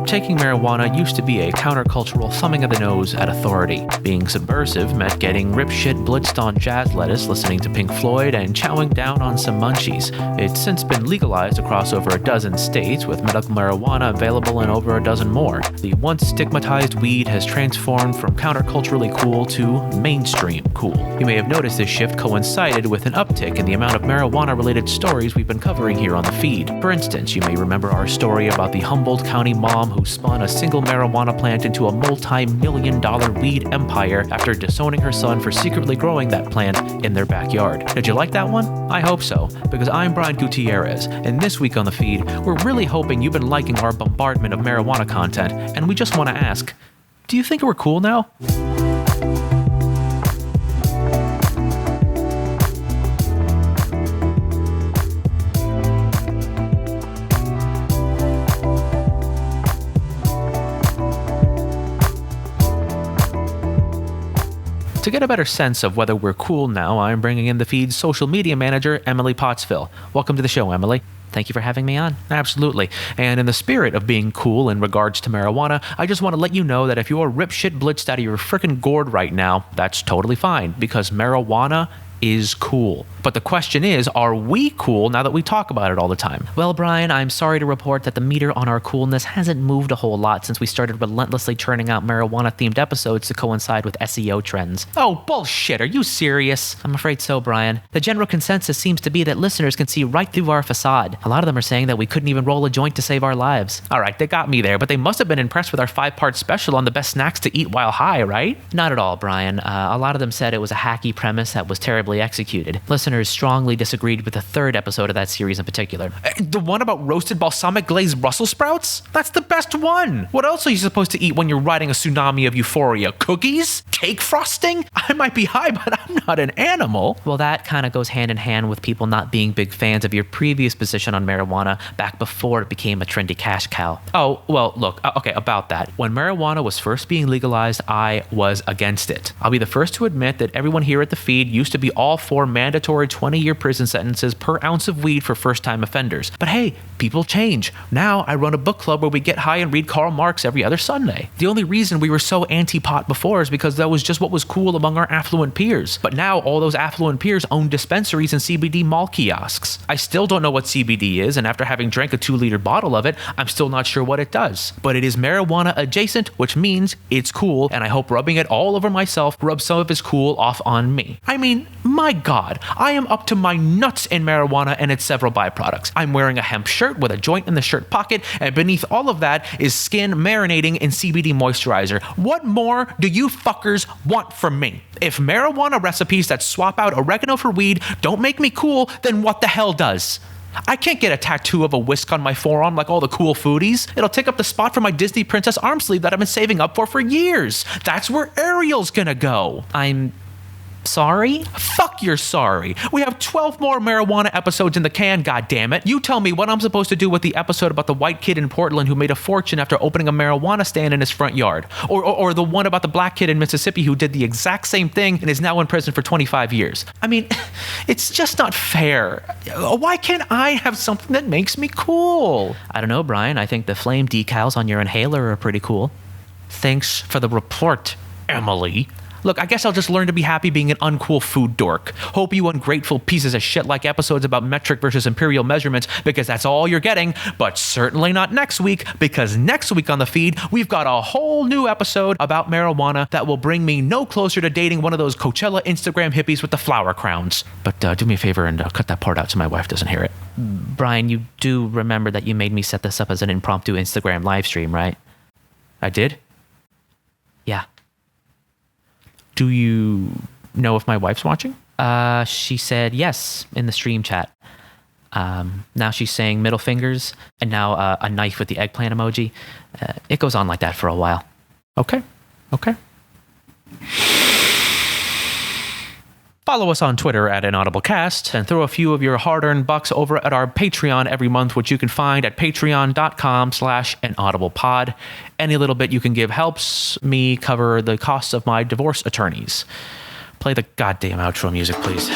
Taking marijuana used to be a countercultural thumbing of the nose at authority. Being subversive meant getting ripshit blitzed on jazz lettuce, listening to Pink Floyd, and chowing down on some munchies. It's since been legalized across over a dozen states, with medical marijuana available in over a dozen more. The once stigmatized weed has transformed from counterculturally cool to mainstream cool. You may have noticed this shift coincided with an uptick in the amount of marijuana-related stories we've been covering here on the feed. For instance, you may remember our story about the Humboldt County mom who spun a single marijuana plant into a multi-million-dollar weed empire after disowning her son for secretly growing that plant in their backyard. Did you like that one? I hope so, because I'm Brian Gutierrez, and this week on the feed, we're really hoping you've been liking our bombardment of marijuana content, and we just want to ask, do you think we're cool now? To get a better sense of whether we're cool now, I'm bringing in the feed's social media manager, Emily Pottsville. Welcome to the show, Emily. Thank you for having me on. Absolutely. And in the spirit of being cool in regards to marijuana, I just want to let you know that if you're ripshit blitzed out of your frickin' gourd right now, that's totally fine, because marijuana is cool. But the question is, are we cool now that we talk about it all the time? Well, Brian, I'm sorry to report that the meter on our coolness hasn't moved a whole lot since we started relentlessly churning out marijuana-themed episodes to coincide with SEO trends. Oh, bullshit. Are you serious? I'm afraid so, Brian. The general consensus seems to be that listeners can see right through our facade. A lot of them are saying that we couldn't even roll a joint to save our lives. All right, they got me there, but they must have been impressed with our 5-part special on the best snacks to eat while high, right? Not at all, Brian. A lot of them said it was a hacky premise that was terribly executed. Listeners strongly disagreed with the third episode of that series in particular. The one about roasted balsamic glazed Brussels sprouts? That's the best one. What else are you supposed to eat when you're riding a tsunami of euphoria? Cookies? Cake frosting? I might be high, but I'm not an animal. Well, that kind of goes hand in hand with people not being big fans of your previous position on marijuana back before it became a trendy cash cow. Oh, well, look, okay, about that. When marijuana was first being legalized, I was against it. I'll be the first to admit that everyone here at the feed used to be all for mandatory 20-year prison sentences per ounce of weed for first-time offenders. But hey, people change. Now I run a book club where we get high and read Karl Marx every other Sunday. The only reason we were so anti-pot before is because that was just what was cool among our affluent peers. But now all those affluent peers own dispensaries and CBD mall kiosks. I still don't know what CBD is, and after having drank a 2-liter bottle of it, I'm still not sure what it does. But it is marijuana adjacent, which means it's cool, and I hope rubbing it all over myself rubs some of its cool off on me. I mean, my God, I am up to my nuts in marijuana and its several byproducts. I'm wearing a hemp shirt with a joint in the shirt pocket, and beneath all of that is skin marinating in CBD moisturizer. What more do you fuckers want from me? If marijuana recipes that swap out oregano for weed don't make me cool, then what the hell does? I can't get a tattoo of a whisk on my forearm like all the cool foodies. It'll take up the spot for my Disney princess arm sleeve that I've been saving up for years. That's where Ariel's gonna go. I'm sorry? Fuck you're sorry. We have 12 more marijuana episodes in the can, goddammit. You tell me what I'm supposed to do with the episode about the white kid in Portland who made a fortune after opening a marijuana stand in his front yard. Or the one about the black kid in Mississippi who did the exact same thing and is now in prison for 25 years. I mean, it's just not fair. Why can't I have something that makes me cool? I don't know, Brian. I think the flame decals on your inhaler are pretty cool. Thanks for the report, Emily. Look, I guess I'll just learn to be happy being an uncool food dork. Hope you ungrateful pieces of shit like episodes about metric versus imperial measurements, because that's all you're getting, but certainly not next week, because next week on the feed, we've got a whole new episode about marijuana that will bring me no closer to dating one of those Coachella Instagram hippies with the flower crowns. But do me a favor and cut that part out so my wife doesn't hear it. Brian, you do remember that you made me set this up as an impromptu Instagram live stream, right? I did? Yeah. Do you know if my wife's watching? She said yes in the stream chat. Now she's saying middle fingers, and now a knife with the eggplant emoji. It goes on like that for a while. Okay. Follow us on Twitter at InaudibleCast and throw a few of your hard-earned bucks over at our Patreon every month, which you can find at patreon.com/inaudiblepod. Any little bit you can give helps me cover the costs of my divorce attorneys. Play the goddamn outro music, please.